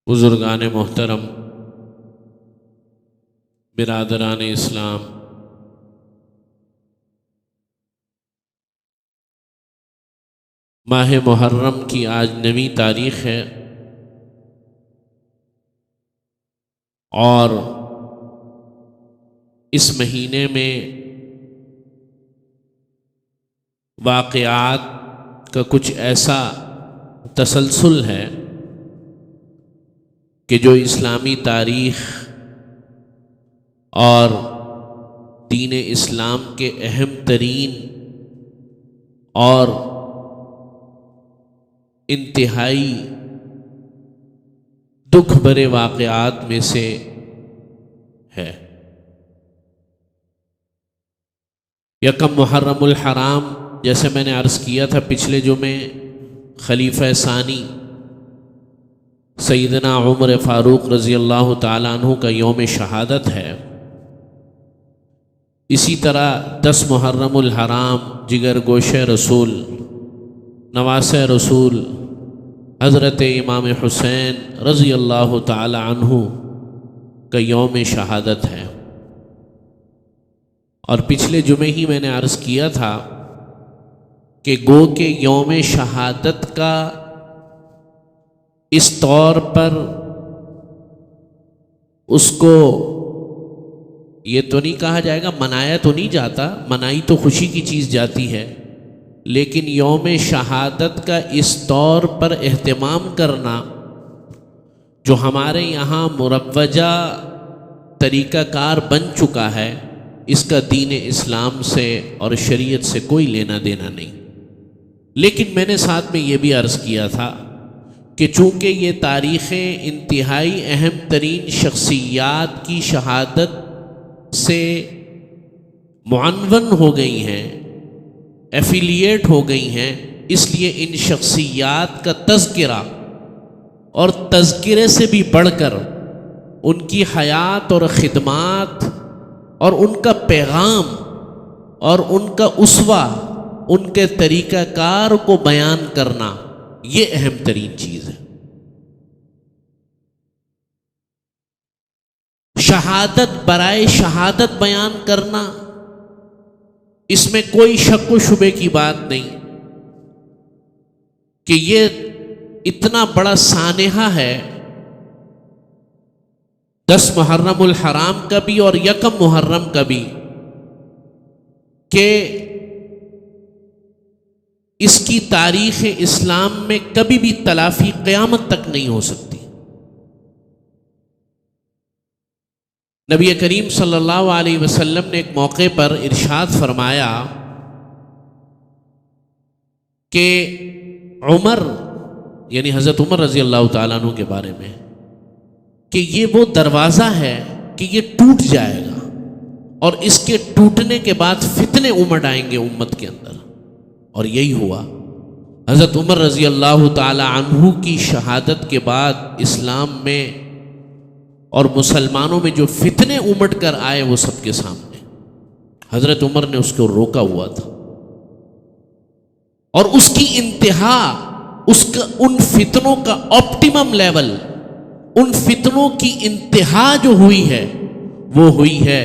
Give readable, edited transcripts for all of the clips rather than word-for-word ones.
بزرگان محترم، برادران اسلام، ماہ محرم کی آج 9ویں تاریخ ہے اور اس مہینے میں واقعات کا کچھ ایسا تسلسل ہے کہ جو اسلامی تاریخ اور دین اسلام کے اہم ترین اور انتہائی دکھ بھرے واقعات میں سے ہے۔ یکم محرم الحرام، جیسے میں نے عرض کیا تھا پچھلے جمعے، خلیفہ ثانی سیدنا عمر فاروق رضی اللہ تعالیٰ عنہ کا یوم شہادت ہے۔ اسی طرح 10 محرم الحرام جگر گوشہ رسول، نواسہ رسول حضرت امام حسین رضی اللہ تعالیٰ عنہ کا یوم شہادت ہے۔ اور پچھلے جمعے ہی میں نے عرض کیا تھا کہ گو کہ یوم شہادت کا اس طور پر اس کو یہ تو نہیں کہا جائے گا، منایا تو نہیں جاتا، منائی تو خوشی کی چیز جاتی ہے، لیکن یوم شہادت کا اس طور پر اہتمام کرنا جو ہمارے یہاں مروجہ طریقہ کار بن چکا ہے، اس کا دین اسلام سے اور شریعت سے کوئی لینا دینا نہیں۔ لیکن میں نے ساتھ میں یہ بھی عرض کیا تھا کہ چونکہ یہ تاریخیں انتہائی اہم ترین شخصیات کی شہادت سے معنون ہو گئی ہیں، ایفیلیٹ ہو گئی ہیں، اس لیے ان شخصیات کا تذکرہ اور تذکرے سے بھی بڑھ کر ان کی حیات اور خدمات اور ان کا پیغام اور ان کا اسوہ، ان کے طریقہ کار کو بیان کرنا، یہ اہم ترین چیز ہے۔ شہادت برائے شہادت بیان کرنا، اس میں کوئی شک و شبے کی بات نہیں کہ یہ اتنا بڑا سانحہ ہے 10 محرم الحرام کا بھی اور یکم محرم کا بھی، کہ اس کی تاریخ اسلام میں کبھی بھی تلافی قیامت تک نہیں ہو سکتی۔ نبی کریم صلی اللہ علیہ وسلم نے ایک موقع پر ارشاد فرمایا کہ عمر، یعنی حضرت عمر رضی اللہ تعالیٰ عنہ کے بارے میں، کہ یہ وہ دروازہ ہے کہ یہ ٹوٹ جائے گا اور اس کے ٹوٹنے کے بعد فتنے امڑ آئیں گے امت کے اندر، اور یہی ہوا۔ حضرت عمر رضی اللہ تعالی عنہ کی شہادت کے بعد اسلام میں اور مسلمانوں میں جو فتنے امٹ کر آئے وہ سب کے سامنے حضرت عمر نے اس کو روکا ہوا تھا، اور اس کی انتہا، ان فتنوں کا آپٹیمم لیول، ان فتنوں کی انتہا جو ہوئی ہے وہ ہوئی ہے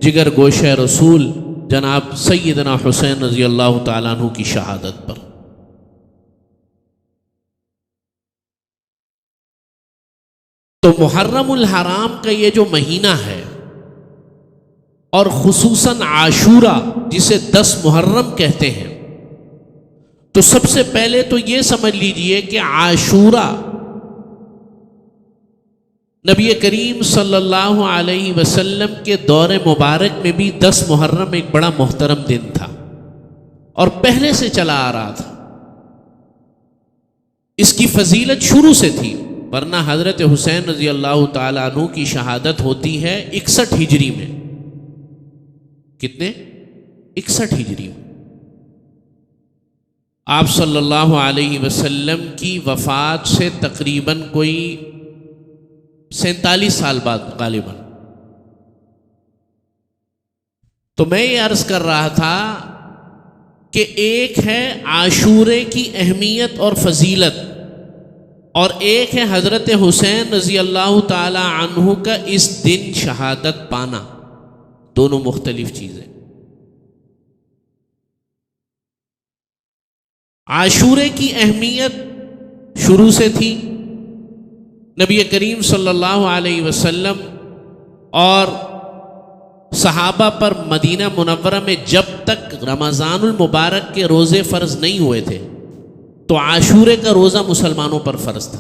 جگر گوشہ رسول جناب سیدنا حسین رضی اللہ تعالیٰ عنہ کی شہادت پر۔ تو محرم الحرام کا یہ جو مہینہ ہے، اور خصوصاً عاشورہ جسے 10 محرم کہتے ہیں، تو سب سے پہلے تو یہ سمجھ لیجئے کہ عاشورہ نبی کریم صلی اللہ علیہ وسلم کے دور مبارک میں بھی 10 محرم ایک بڑا محترم دن تھا اور پہلے سے چلا آ رہا تھا۔ اس کی فضیلت شروع سے تھی، ورنہ حضرت حسین رضی اللہ تعالیٰ عنہ کی شہادت ہوتی ہے 61 ہجری میں۔ کتنے؟ 61 ہجری میں۔ آپ صلی اللہ علیہ وسلم کی وفات سے تقریباً کوئی 47 سال بعد غالباً۔ تو میں یہ عرض کر رہا تھا کہ ایک ہے عاشورے کی اہمیت اور فضیلت، اور ایک ہے حضرت حسین رضی اللہ تعالی عنہ کا اس دن شہادت پانا، دونوں مختلف چیزیں۔ عاشورے کی اہمیت شروع سے تھی، نبی کریم صلی اللہ علیہ وسلم اور صحابہ پر مدینہ منورہ میں جب تک رمضان المبارک کے روزے فرض نہیں ہوئے تھے تو عاشورے کا روزہ مسلمانوں پر فرض تھا۔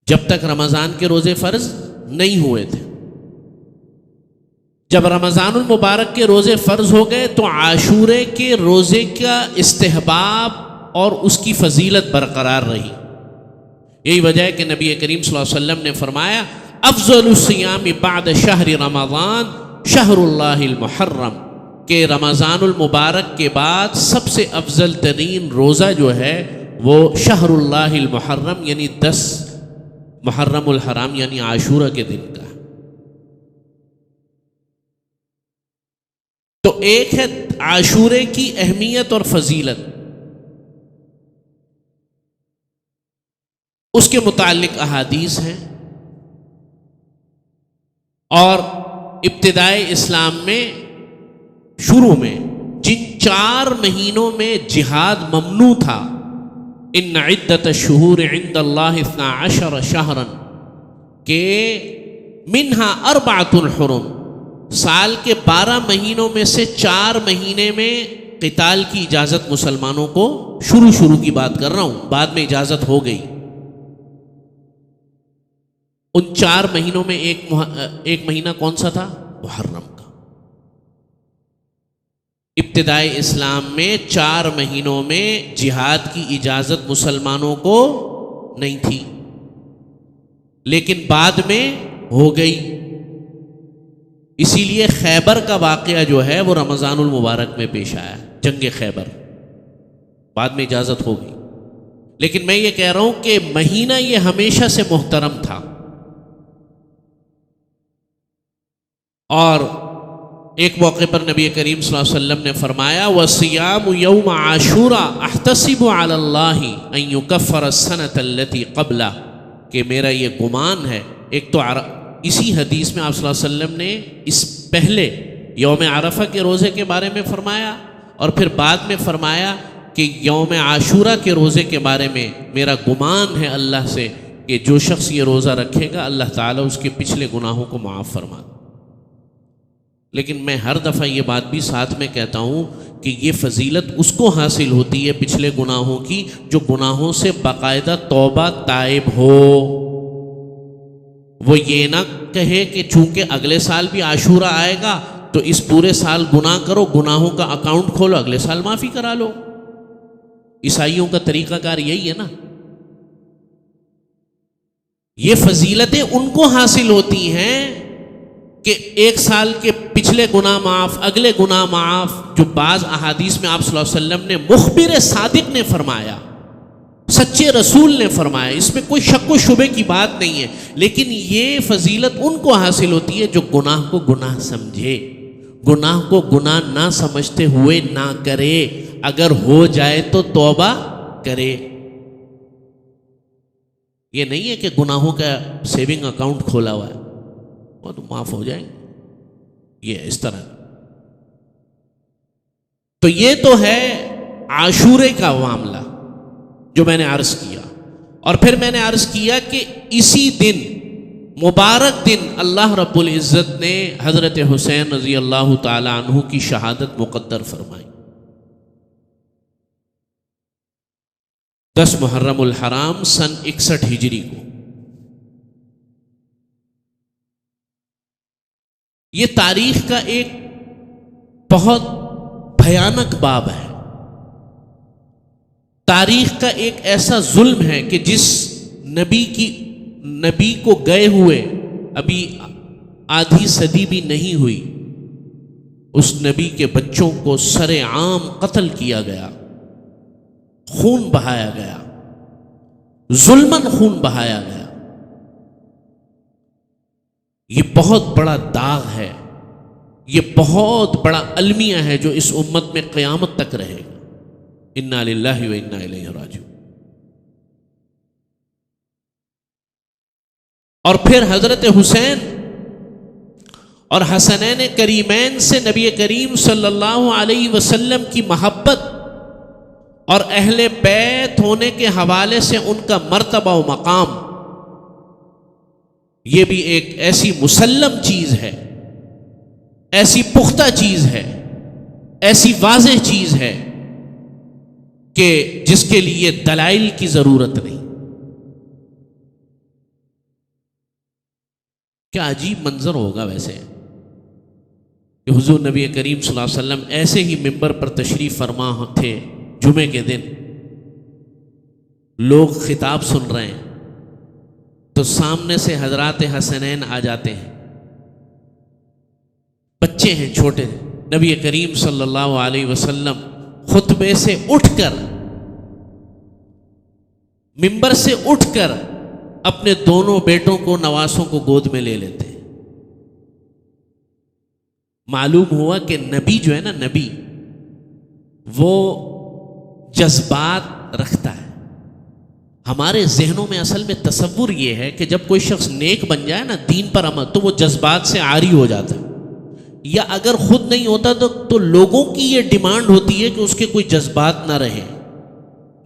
جب تک رمضان کے روزے فرض نہیں ہوئے تھے، جب رمضان المبارک کے روزے فرض ہو گئے تو عاشورے کے روزے کا استحباب اور اس کی فضیلت برقرار رہی۔ یہی وجہ ہے کہ نبی کریم صلی اللہ علیہ وسلم نے فرمایا افضل الصیام بعد شہر رمضان شہر اللہ المحرم، کہ رمضان المبارک کے بعد سب سے افضل ترین روزہ جو ہے وہ شہر اللہ المحرم یعنی 10 محرم الحرام یعنی عاشورہ کے دن کا۔ تو ایک ہے عاشورے کی اہمیت اور فضیلت، اس کے متعلق احادیث ہیں، اور ابتدائے اسلام میں شروع میں جن 4 مہینوں میں جہاد ممنوع تھا، ان عدت الشہور عند اللہ 12 شہرا، کہ منہا 4 حرم، سال کے 12 مہینوں میں سے 4 مہینے میں قتال کی اجازت مسلمانوں کو، شروع کی بات کر رہا ہوں، بعد میں اجازت ہو گئی۔ ان 4 مہینوں میں ایک مہینہ کون سا تھا؟ محرم کا۔ ابتدائے اسلام میں 4 مہینوں میں جہاد کی اجازت مسلمانوں کو نہیں تھی، لیکن بعد میں ہو گئی۔ اسی لیے خیبر کا واقعہ جو ہے وہ رمضان المبارک میں پیش آیا، جنگ خیبر، بعد میں اجازت ہو گئی۔ لیکن میں یہ کہہ رہا ہوں کہ مہینہ یہ ہمیشہ سے محترم تھا، اور ایک موقع پر نبی کریم صلی اللہ علیہ وسلم نے فرمایا وَصِيَامُ يَوْمَ عَاشُورَا أَحْتَسِبُ عَلَى اللَّهِ أَن يُكَفِّرَ السَّنَةَ الَّتِي قَبْلَهَ، کہ میرا یہ گمان ہے۔ ایک تو اسی حدیث میں آپ صلی اللہ علیہ وسلم نے اس پہلے یوم عرفہ کے روزے کے بارے میں فرمایا، اور پھر بعد میں فرمایا کہ یوم عاشورہ کے روزے کے بارے میں میرا گمان ہے اللہ سے کہ جو شخص یہ روزہ رکھے گا اللہ تعالیٰ اس کے پچھلے گناہوں کو معاف فرما دے۔ لیکن میں ہر دفعہ یہ بات بھی ساتھ میں کہتا ہوں کہ یہ فضیلت اس کو حاصل ہوتی ہے پچھلے گناہوں کی جو گناہوں سے باقاعدہ توبہ تائب ہو۔ وہ یہ نہ کہے کہ چونکہ اگلے سال بھی عاشورہ آئے گا تو اس پورے سال گناہ کرو، گناہوں کا اکاؤنٹ کھولو، اگلے سال معافی کرا لو۔ عیسائیوں کا طریقہ کار یہی ہے نا۔ یہ فضیلتیں ان کو حاصل ہوتی ہیں کہ ایک سال کے پچھلے گناہ معاف، اگلے گناہ معاف، جو بعض احادیث میں آپ صلی اللہ علیہ وسلم نے مخبر صادق نے فرمایا، سچے رسول نے فرمایا، اس میں کوئی شک و شبے کی بات نہیں ہے۔ لیکن یہ فضیلت ان کو حاصل ہوتی ہے جو گناہ کو گناہ سمجھے، گناہ کو گناہ نہ سمجھتے ہوئے نہ کرے، اگر ہو جائے تو توبہ کرے۔ یہ نہیں ہے کہ گناہوں کا سیونگ اکاؤنٹ کھولا ہوا ہے وہ تو معاف ہو جائیں گے، یہ اس طرح۔ تو یہ تو ہے عاشورے کا معاملہ جو میں نے عرض کیا، اور پھر میں نے عرض کیا کہ اسی دن، مبارک دن، اللہ رب العزت نے حضرت حسین رضی اللہ تعالی عنہ کی شہادت مقدر فرمائی۔ 10 محرم الحرام سن 61 ہجری کو۔ یہ تاریخ کا ایک بہت بھیانک باب ہے، تاریخ کا ایک ایسا ظلم ہے کہ جس نبی کو گئے ہوئے ابھی آدھی صدی بھی نہیں ہوئی، اس نبی کے بچوں کو سر عام قتل کیا گیا، خون بہایا گیا، ظلماً خون بہایا گیا۔ یہ بہت بڑا داغ ہے، یہ بہت بڑا المیہ ہے جو اس امت میں قیامت تک رہے گا۔ انا للہ و انا الیہ راجعون۔ اور پھر حضرت حسین اور حسنین کریمین سے نبی کریم صلی اللہ علیہ وسلم کی محبت اور اہل بیت ہونے کے حوالے سے ان کا مرتبہ و مقام، یہ بھی ایک ایسی مسلم چیز ہے، ایسی پختہ چیز ہے، ایسی واضح چیز ہے کہ جس کے لیے دلائل کی ضرورت نہیں۔ کیا عجیب منظر ہوگا ویسے کہ حضور نبی کریم صلی اللہ علیہ وسلم ایسے ہی ممبر پر تشریف فرما تھے جمعے کے دن، لوگ خطاب سن رہے ہیں تو سامنے سے حضرات حسنین آ جاتے ہیں، بچے ہیں چھوٹے، نبی کریم صلی اللہ علیہ وسلم خطبے سے اٹھ کر، ممبر سے اٹھ کر اپنے دونوں بیٹوں کو، نواسوں کو گود میں لے لیتے ہیں۔ معلوم ہوا کہ نبی جو ہے نا، نبی وہ جذبات رکھتا ہے۔ ہمارے ذہنوں میں اصل میں تصور یہ ہے کہ جب کوئی شخص نیک بن جائے نا، دین پر عمل، تو وہ جذبات سے عاری ہو جاتا ہے، یا اگر خود نہیں ہوتا تو لوگوں کی یہ ڈیمانڈ ہوتی ہے کہ اس کے کوئی جذبات نہ رہیں،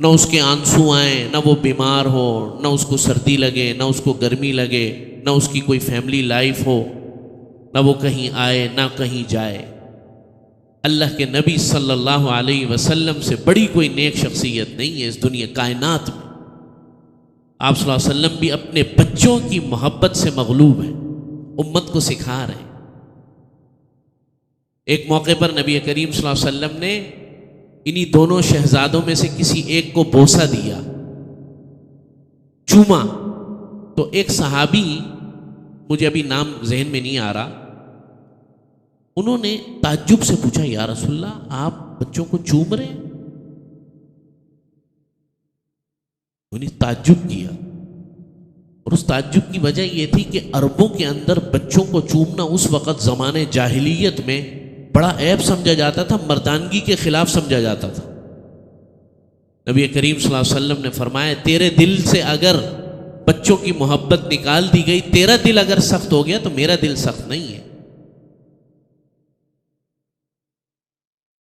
نہ اس کے آنسو آئیں، نہ وہ بیمار ہو، نہ اس کو سردی لگے، نہ اس کو گرمی لگے، نہ اس کی کوئی فیملی لائف ہو، نہ وہ کہیں آئے نہ کہیں جائے۔ اللہ کے نبی صلی اللہ علیہ وسلم سے بڑی کوئی نیک شخصیت نہیں ہے اس دنیا کائنات میں۔ آپ صلی اللہ علیہ وسلم بھی اپنے بچوں کی محبت سے مغلوب ہیں، امت کو سکھا رہے ہیں۔ ایک موقع پر نبی کریم صلی اللہ علیہ وسلم نے انہی دونوں شہزادوں میں سے کسی ایک کو بوسہ دیا، چوما، تو ایک صحابی، مجھے ابھی نام ذہن میں نہیں آ رہا، انہوں نے تعجب سے پوچھا، یا رسول اللہ آپ بچوں کو چوم رہے ہیں؟ انہیں تعجب کیا، اور اس تعجب کی وجہ یہ تھی کہ عربوں کے اندر بچوں کو چومنا اس وقت زمانے جاہلیت میں بڑا عیب سمجھا جاتا تھا، مردانگی کے خلاف سمجھا جاتا تھا۔ نبی کریم صلی اللہ علیہ وسلم نے فرمایا، تیرے دل سے اگر بچوں کی محبت نکال دی گئی، تیرا دل اگر سخت ہو گیا تو میرا دل سخت نہیں ہے۔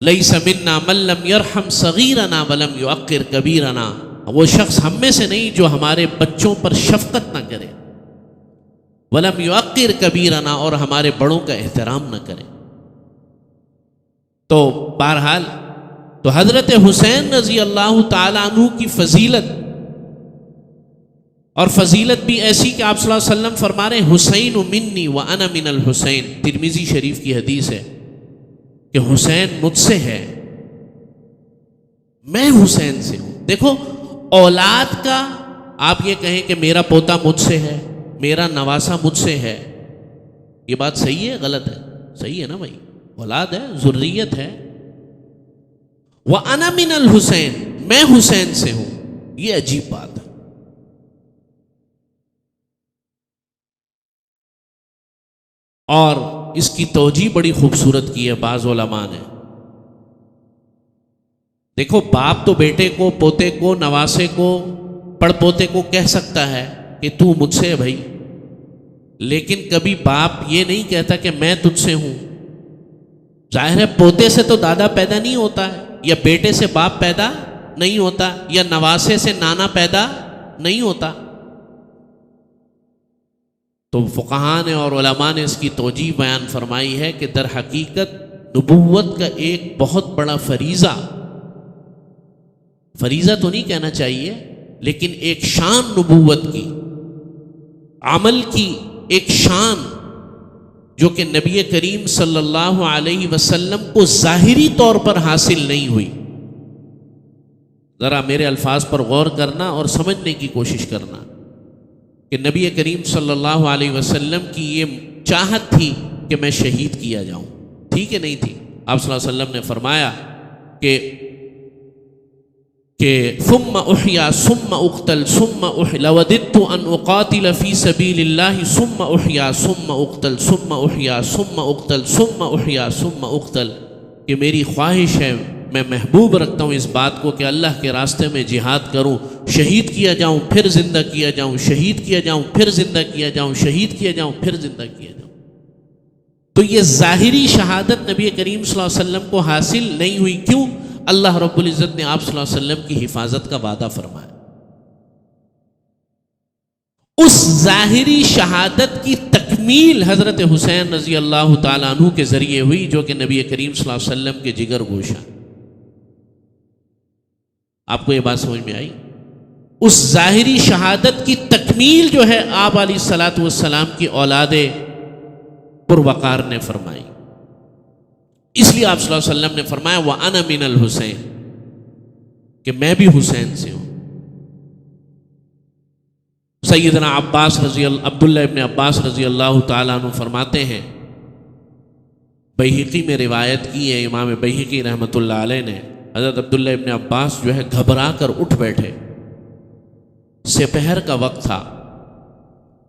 لیس منا من لم یرحم صغیرنا ولم یعقر کبیرنا، وہ شخص ہم میں سے نہیں جو ہمارے بچوں پر شفقت نہ کرے، ولم یعقر کبیرنا، اور ہمارے بڑوں کا احترام نہ کرے۔ تو بہرحال تو حضرت حسین رضی اللہ تعالیٰ عنہ کی فضیلت، اور فضیلت بھی ایسی کہ آپ صلی اللہ علیہ وسلم فرما رہے ہیں، حسین منی وانا من الحسین، ترمذی شریف کی حدیث ہے کہ حسین مجھ سے ہے، میں حسین سے ہوں۔ دیکھو اولاد کا آپ یہ کہیں کہ میرا پوتا مجھ سے ہے، میرا نواسا مجھ سے ہے، یہ بات صحیح ہے غلط ہے؟ صحیح ہے نا بھائی، اولاد ہے، ذریت ہے۔ وَأَنَا مِنَ الْحُسَيْن، میں حسین سے ہوں، یہ عجیب بات ہے۔ اور اس کی توجیہ بڑی خوبصورت کی ہے بعض علماء نے۔ دیکھو باپ تو بیٹے کو، پوتے کو، نواسے کو، پڑ پوتے کو کہہ سکتا ہے کہ تو مجھ سے ہے بھائی، لیکن کبھی باپ یہ نہیں کہتا کہ میں تجھ سے ہوں۔ ظاہر ہے پوتے سے تو دادا پیدا نہیں ہوتا ہے، یا بیٹے سے باپ پیدا نہیں ہوتا، یا نواسے سے نانا پیدا نہیں ہوتا۔ تو فقہاء نے اور علماء نے اس کی توجیہ بیان فرمائی ہے کہ در حقیقت نبوت کا ایک بہت بڑا فریضہ تو نہیں کہنا چاہیے، لیکن ایک شان نبوت کی، عمل کی ایک شان، جو کہ نبی کریم صلی اللہ علیہ وسلم کو ظاہری طور پر حاصل نہیں ہوئی۔ ذرا میرے الفاظ پر غور کرنا اور سمجھنے کی کوشش کرنا کہ نبی کریم صلی اللہ علیہ وسلم کی یہ چاہت تھی کہ میں شہید کیا جاؤں، ٹھیک ہے نہیں تھی؟ آپ صلی اللہ علیہ وسلم نے فرمایا کہ ثم احیا ثم اقتل ثم لوددت ان اقاتل فی سبیل اللہ ثم احیا ثم اقتل ثم احیا ثم اقتل ثم احیا ثم اقتل، کہ میری خواہش ہے میں محبوب رکھتا ہوں اس بات کو کہ اللہ کے راستے میں جہاد کروں، شہید کیا جاؤں پھر زندہ کیا جاؤں، شہید کیا جاؤں پھر زندہ کیا جاؤں، شہید کیا جاؤں پھر زندہ کیا جاؤں۔ تو یہ ظاہری شہادت نبی کریم صلی اللہ علیہ وسلم کو حاصل نہیں ہوئی، کیوں؟ اللہ رب العزت نے آپ صلی اللہ علیہ وسلم کی حفاظت کا وعدہ فرمایا۔ اس ظاہری شہادت کی تکمیل حضرت حسین رضی اللہ تعالیٰ عنہ کے ذریعے ہوئی، جو کہ نبی کریم صلی اللہ علیہ وسلم کے جگر گوشہ۔ آپ کو یہ بات سمجھ میں آئی؟ اس ظاہری شہادت کی تکمیل جو ہے آپ علیہ الصلوۃ والسلام کی اولاد پروقار نے فرمائی۔ اس لیے آپ صلی اللہ علیہ وسلم نے فرمایا وَأَنَا مِنَ الْحُسَيْن، کہ میں بھی حسین سے ہوں۔ سیدنا عبداللہ ابن عباس رضی اللہ تعالیٰ عنہ فرماتے ہیں، بیہقی میں روایت کی ہے امام بیہقی رحمۃ اللہ علیہ نے، حضرت عبداللہ ابن عباس جو ہے گھبرا کر اٹھ بیٹھے، سپہر کا وقت تھا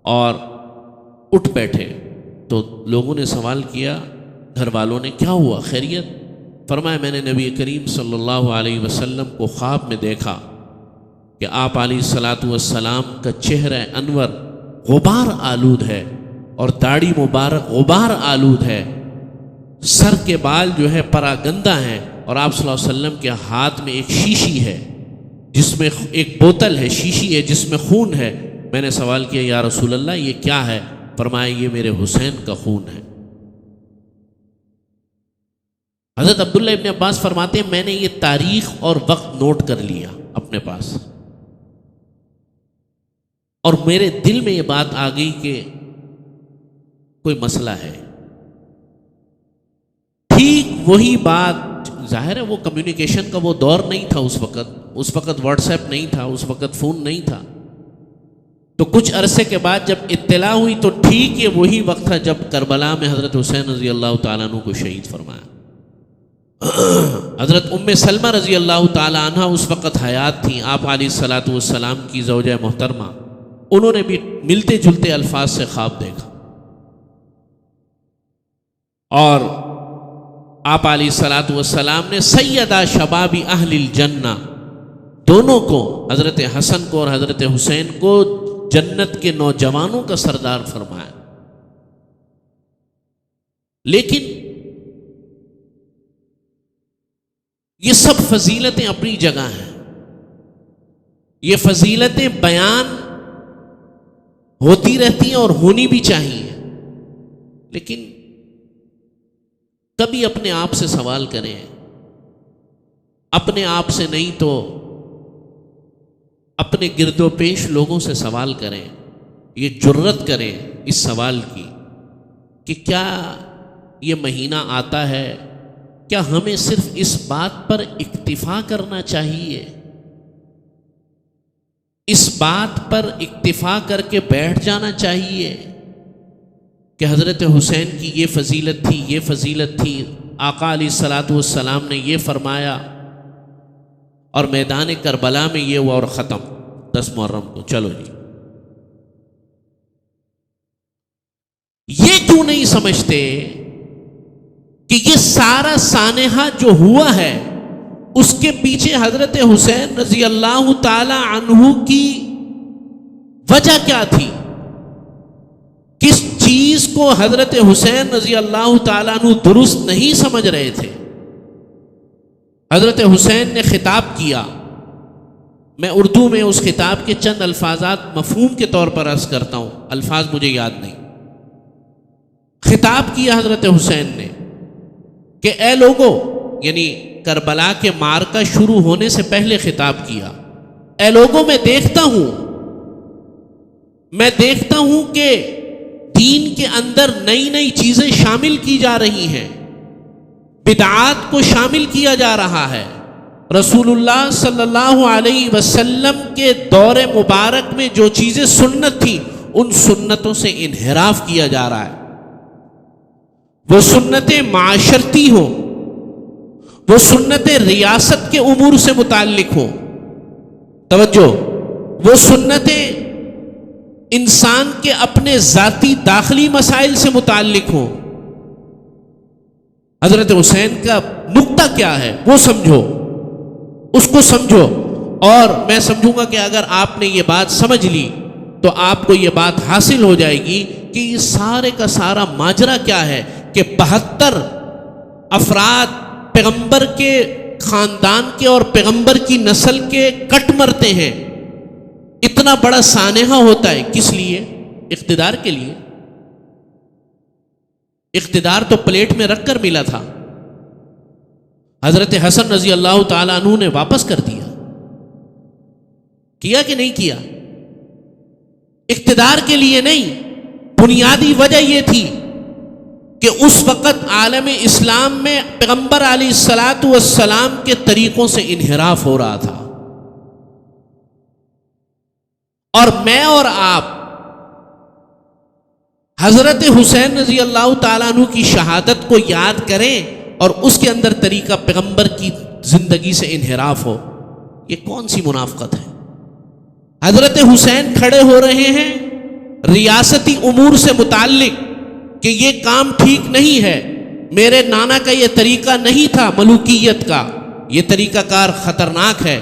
اور اٹھ بیٹھے تو لوگوں نے سوال کیا، گھر والوں نے، کیا ہوا، خیریت؟ فرمایا میں نے نبی کریم صلی اللہ علیہ وسلم کو خواب میں دیکھا کہ آپ علیہ الصلوۃ والسلام کا چہرہ انور غبار آلود ہے اور داڑھی مبارک غبار آلود ہے، سر کے بال جو ہے پراگندہ ہیں، اور آپ صلی اللہ علیہ وسلم کے ہاتھ میں ایک شیشی ہے جس میں ایک بوتل ہے، شیشی ہے جس میں خون ہے۔ میں نے سوال کیا یا رسول اللہ یہ کیا ہے؟ فرمایا یہ میرے حسین کا خون ہے۔ حضرت عبداللہ ابن عباس فرماتے ہیں میں نے یہ تاریخ اور وقت نوٹ کر لیا اپنے پاس، اور میرے دل میں یہ بات آ گئی کہ کوئی مسئلہ ہے۔ ٹھیک وہی بات، ظاہر ہے وہ کمیونیکیشن کا وہ دور نہیں تھا اس وقت واٹس ایپ نہیں تھا، اس وقت فون نہیں تھا، تو کچھ عرصے کے بعد جب اطلاع ہوئی تو ٹھیک یہ وہی وقت تھا جب کربلا میں حضرت حسین رضی اللہ تعالیٰ عنہ کو شہید فرمایا۔ حضرت ام سلمہ رضی اللہ تعالیٰ عنہ اس وقت حیات تھیں، آپ علیہ الصلوۃ والسلام کی زوجہ محترمہ، انہوں نے بھی ملتے جلتے الفاظ سے خواب دیکھا، اور آپ علیہ الصلوۃ والسلام نے سیدہ شباب اہل الجنہ دونوں کو، حضرت حسن کو اور حضرت حسین کو، جنت کے نوجوانوں کا سردار فرمایا۔ لیکن یہ سب فضیلتیں اپنی جگہ ہیں، یہ فضیلتیں بیان ہوتی رہتی ہیں اور ہونی بھی چاہیے، لیکن کبھی اپنے آپ سے سوال کریں، اپنے آپ سے نہیں تو اپنے گرد و پیش لوگوں سے سوال کریں، یہ جرت کریں اس سوال کی کہ کیا یہ مہینہ آتا ہے، کیا ہمیں صرف اس بات پر اکتفا کرنا چاہیے، اس بات پر اکتفا کر کے بیٹھ جانا چاہیے کہ حضرت حسین کی یہ فضیلت تھی، یہ فضیلت تھی، آقا علیہ الصلوۃ والسلام نے یہ فرمایا اور میدان کربلا میں یہ ہوا اور ختم 10 محرم کو، چلو جی۔ یہ کیوں نہیں سمجھتے کہ یہ سارا سانحہ جو ہوا ہے اس کے پیچھے حضرت حسین رضی اللہ تعالی عنہ کی وجہ کیا تھی؟ کس چیز کو حضرت حسین رضی اللہ تعالیٰ عنہ درست نہیں سمجھ رہے تھے؟ حضرت حسین نے خطاب کیا، میں اردو میں اس خطاب کے چند الفاظات مفہوم کے طور پر عرض کرتا ہوں، الفاظ مجھے یاد نہیں۔ خطاب کیا حضرت حسین نے کہ اے لوگو، یعنی کربلا کے معرکہ شروع ہونے سے پہلے خطاب کیا، اے لوگو میں دیکھتا ہوں کہ دین کے اندر نئی نئی چیزیں شامل کی جا رہی ہیں، بدعات کو شامل کیا جا رہا ہے، رسول اللہ صلی اللہ علیہ وسلم کے دور مبارک میں جو چیزیں سنت تھیں ان سنتوں سے انحراف کیا جا رہا ہے، وہ سنتیں معاشرتی ہوں، وہ سنتیں ریاست کے امور سے متعلق ہوں، توجہ، وہ سنتیں انسان کے اپنے ذاتی داخلی مسائل سے متعلق ہوں، حضرت حسین کا نقطہ کیا ہے وہ سمجھو، اس کو سمجھو. اور میں سمجھوں گا کہ اگر آپ نے یہ بات سمجھ لی تو آپ کو یہ بات حاصل ہو جائے گی کہ یہ سارے کا سارا ماجرا کیا ہے کہ 72 افراد پیغمبر کے خاندان کے اور پیغمبر کی نسل کے کٹ مرتے ہیں. اتنا بڑا سانحہ ہوتا ہے کس لیے؟ اقتدار کے لیے. اقتدار تو پلیٹ میں رکھ کر ملا تھا. حضرت حسن رضی اللہ تعالیٰ عنہ نے واپس کر دیا. کیا کہ نہیں کیا؟ اقتدار کے لیے نہیں، بنیادی وجہ یہ تھی کہ اس وقت عالم اسلام میں پیغمبر علیہ الصلاۃ والسلام کے طریقوں سے انحراف ہو رہا تھا. اور میں اور آپ حضرت حسین رضی اللہ تعالیٰ عنہ کی شہادت کو یاد کریں اور اس کے اندر طریقہ پیغمبر کی زندگی سے انحراف ہو، یہ کون سی منافقت ہے؟ حضرت حسین کھڑے ہو رہے ہیں ریاستی امور سے متعلق کہ یہ کام ٹھیک نہیں ہے، میرے نانا کا یہ طریقہ نہیں تھا ملوکیت کا، یہ طریقہ کار خطرناک ہے،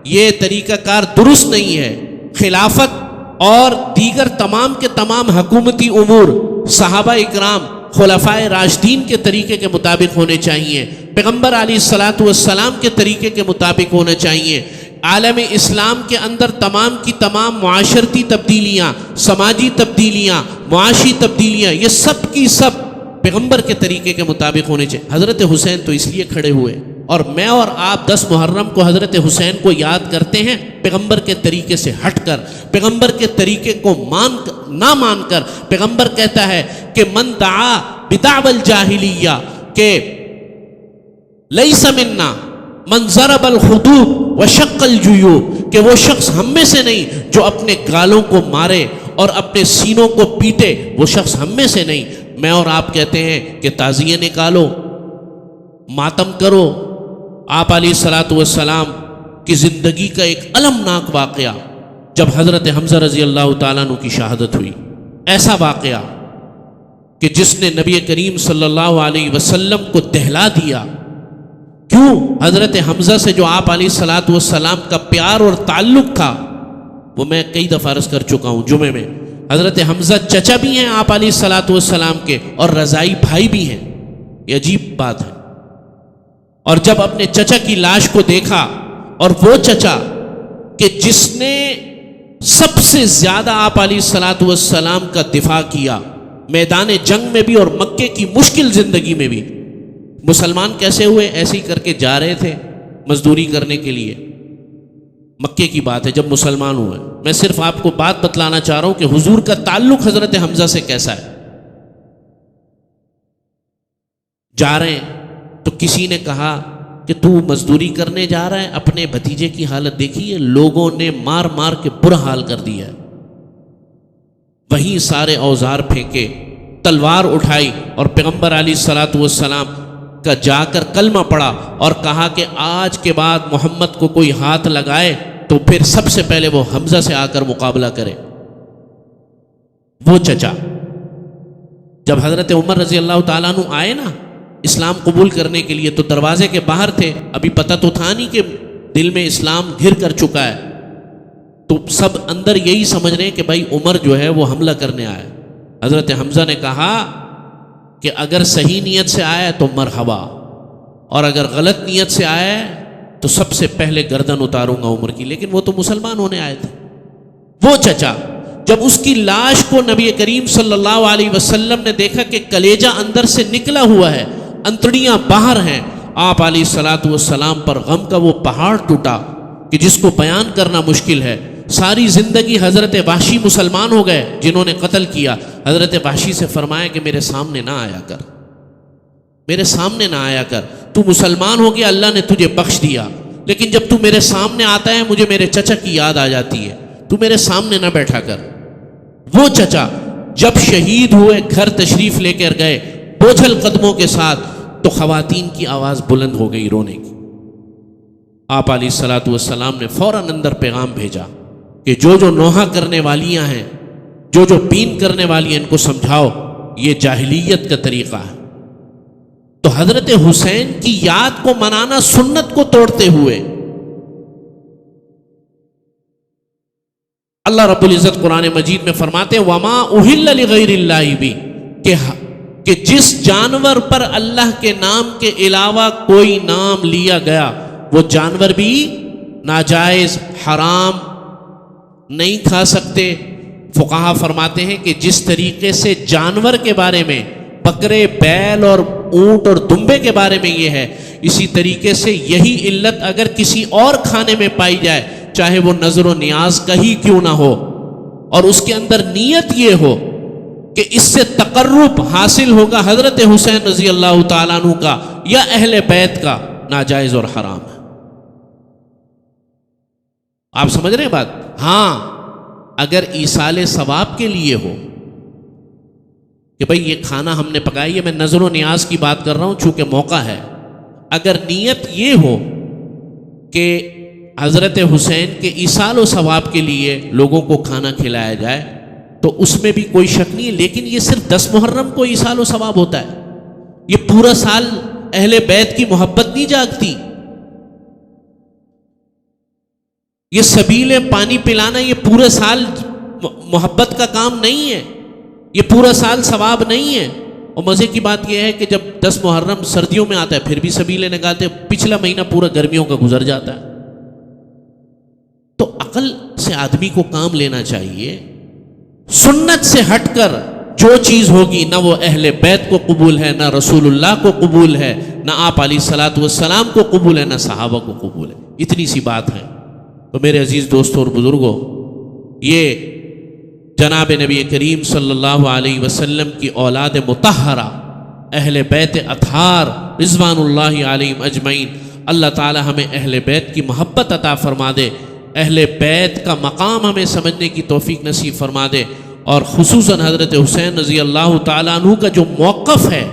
یہ طریقہ کار درست نہیں ہے. خلافت اور دیگر تمام کے تمام حکومتی امور صحابہ اکرام خلفائے راشدین کے طریقے کے مطابق ہونے چاہیے، پیغمبر علیہ الصلاۃ والسلام کے طریقے کے مطابق ہونا چاہیے. عالم اسلام کے اندر تمام کی تمام معاشرتی تبدیلیاں، سماجی تبدیلیاں، معاشی تبدیلیاں، یہ سب کی سب پیغمبر کے طریقے کے مطابق ہونے چاہیے. حضرت حسین تو اس لیے کھڑے ہوئے، اور میں اور آپ 10 محرم کو حضرت حسین کو یاد کرتے ہیں پیغمبر کے طریقے سے ہٹ کر، پیغمبر کے طریقے کو نہ مان کر. پیغمبر کہتا ہے کہ من دعا بدعوى الجاہلیہ، کہ لیس منا من ضرب الخدود وشق الجیوب، کہ وہ شخص ہم میں سے نہیں جو اپنے گالوں کو مارے اور اپنے سینوں کو پیٹے، وہ شخص ہم میں سے نہیں. میں اور آپ کہتے ہیں کہ تعزیے نکالو، ماتم کرو. آپ علیہ الصلاۃ والسلام کی زندگی کا ایک المناک واقعہ جب حضرت حمزہ رضی اللہ تعالیٰ عنہ کی شہادت ہوئی، ایسا واقعہ کہ جس نے نبی کریم صلی اللہ علیہ وسلم کو دہلا دیا. کیوں؟ حضرت حمزہ سے جو آپ علیہ الصلاۃ والسلام کا پیار اور تعلق تھا، وہ میں کئی دفعہ عرض کر چکا ہوں جمعے میں. حضرت حمزہ چچا بھی ہیں آپ علیہ الصلاۃ والسلام کے، اور رضائی بھائی بھی ہیں. یہ عجیب بات ہے. اور جب اپنے چچا کی لاش کو دیکھا، اور وہ چچا کہ جس نے سب سے زیادہ آپ علیہ الصلاۃ والسلام کا دفاع کیا میدان جنگ میں بھی اور مکے کی مشکل زندگی میں بھی. مسلمان کیسے ہوئے؟ ایسے ہی کر کے جا رہے تھے مزدوری کرنے کے لیے. مکے کی بات ہے جب مسلمان ہوئے. میں صرف آپ کو بات بتلانا چاہ رہا ہوں کہ حضور کا تعلق حضرت حمزہ سے کیسا ہے. جا رہے ہیں تو کسی نے کہا کہ تو مزدوری کرنے جا رہا ہے، اپنے بھتیجے کی حالت دیکھیے، لوگوں نے مار مار کے برا حال کر دیا ہے. وہیں سارے اوزار پھینکے، تلوار اٹھائی، اور پیغمبر علیہ الصلاۃ والسلام کا جا کر کلمہ پڑھا اور کہا کہ آج کے بعد محمد کو کوئی ہاتھ لگائے تو پھر سب سے پہلے وہ حمزہ سے آ کر مقابلہ کرے. وہ چچا جب حضرت عمر رضی اللہ تعالیٰ عنہ آئے نا اسلام قبول کرنے کے لیے، تو دروازے کے باہر تھے، ابھی پتہ تو تھا نہیں کہ دل میں اسلام گھر کر چکا ہے. تو سب اندر یہی سمجھ رہے ہیں کہ بھائی عمر جو ہے وہ حملہ کرنے آیا. حضرت حمزہ نے کہا کہ اگر صحیح نیت سے آیا تو مرحبا، اور اگر غلط نیت سے آیا تو سب سے پہلے گردن اتاروں گا عمر کی. لیکن وہ تو مسلمان ہونے آئے تھے. وہ چچا جب اس کی لاش کو نبی کریم صلی اللہ علیہ وسلم نے دیکھا کہ کلیجہ اندر سے نکلا ہوا ہے، انتڑیاں باہر ہیں، آپ علیہ الصلاۃ والسلام پر غم کا وہ پہاڑ ٹوٹا کہ جس کو بیان کرنا مشکل ہے. ساری زندگی حضرت وحشی مسلمان ہو گئے جنہوں نے قتل کیا. حضرت وحشی سے فرمایا کہ میرے سامنے نہ آیا کر، میرے سامنے نہ آیا کر. تو مسلمان ہو گیا، اللہ نے تجھے بخش دیا، لیکن جب تو میرے سامنے آتا ہے مجھے میرے چچا کی یاد آ جاتی ہے. تو میرے سامنے نہ بیٹھا کر. وہ چچا جب شہید ہوئے گھر تشریف لے کر گئے بوجھل قدموں کے ساتھ، تو خواتین کی آواز بلند ہو گئی رونے کی. آپ علیہ الصلاۃ والسلام نے فوراً اندر پیغام بھیجا کہ جو نوحہ کرنے والیاں ہیں، جو پین کرنے والی ہیں، ان کو سمجھاؤ یہ جاہلیت کا طریقہ ہے. تو حضرت حسین کی یاد کو منانا سنت کو توڑتے ہوئے، اللہ رب العزت قرآن مجید میں فرماتے ہیں وَمَا أُحِلَّ لِغَيْرِ اللَّهِ بِهِ کہ جس جانور پر اللہ کے نام کے علاوہ کوئی نام لیا گیا وہ جانور بھی ناجائز حرام نہیں کھا سکتے۔ فقہا فرماتے ہیں کہ جس طریقے سے جانور کے بارے میں بکرے، بیل اور اونٹ اور دمبے کے بارے میں یہ ہے، اسی طریقے سے یہی علت اگر کسی اور کھانے میں پائی جائے، چاہے وہ نظر و نیاز کا ہی کیوں نہ ہو، اور اس کے اندر نیت یہ ہو کہ اس سے تقرب حاصل ہوگا حضرت حسین رضی اللہ تعالیٰ عنہ کا یا اہل بیت کا، ناجائز اور حرام ہے۔ آپ سمجھ رہے ہیں بات؟ ہاں اگر ایصال ثواب کے لیے ہو کہ بھئی یہ کھانا ہم نے پکایا، میں نظر و نیاز کی بات کر رہا ہوں چونکہ موقع ہے، اگر نیت یہ ہو کہ حضرت حسین کے ایصال و ثواب کے لیے لوگوں کو کھانا کھلایا جائے تو اس میں بھی کوئی شک نہیں ہے، لیکن یہ صرف 10 محرم کو ایصال و ثواب ہوتا ہے، یہ پورا سال اہل بیت کی محبت نہیں جاگتی۔ یہ سبیل پانی پلانا یہ پورے سال محبت کا کام نہیں ہے، یہ پورا سال ثواب نہیں ہے۔ اور مزے کی بات یہ ہے کہ جب 10 محرم سردیوں میں آتا ہے پھر بھی سبیلیں نکالتے، پچھلا مہینہ پورا گرمیوں کا گزر جاتا ہے۔ تو عقل سے آدمی کو کام لینا چاہیے، سنت سے ہٹ کر جو چیز ہوگی نہ وہ اہل بیت کو قبول ہے، نہ رسول اللہ کو قبول ہے، نہ آپ علیہ الصلوۃ والسلام کو قبول ہے، نہ صحابہ کو قبول ہے، اتنی سی بات ہے۔ تو میرے عزیز دوستوں اور بزرگوں، یہ جناب نبی کریم صلی اللہ علیہ وسلم کی اولاد مطہرہ اہل بیت اطہار رضوان اللہ علیہم اجمعین، اللہ تعالی ہمیں اہل بیت کی محبت عطا فرما دے، اہل بیت کا مقام ہمیں سمجھنے کی توفیق نصیب فرما دے، اور خصوصاً حضرت حسین رضی اللہ تعالیٰ عنہ کا جو موقف ہے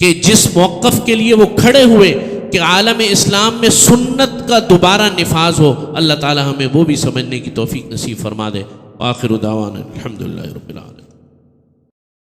کہ جس موقف کے لیے وہ کھڑے ہوئے کہ عالم اسلام میں سنت کا دوبارہ نفاذ ہو، اللہ تعالی ہمیں وہ بھی سمجھنے کی توفیق نصیب فرما دے۔ آخر دعوانا الحمدللہ رب العالمین۔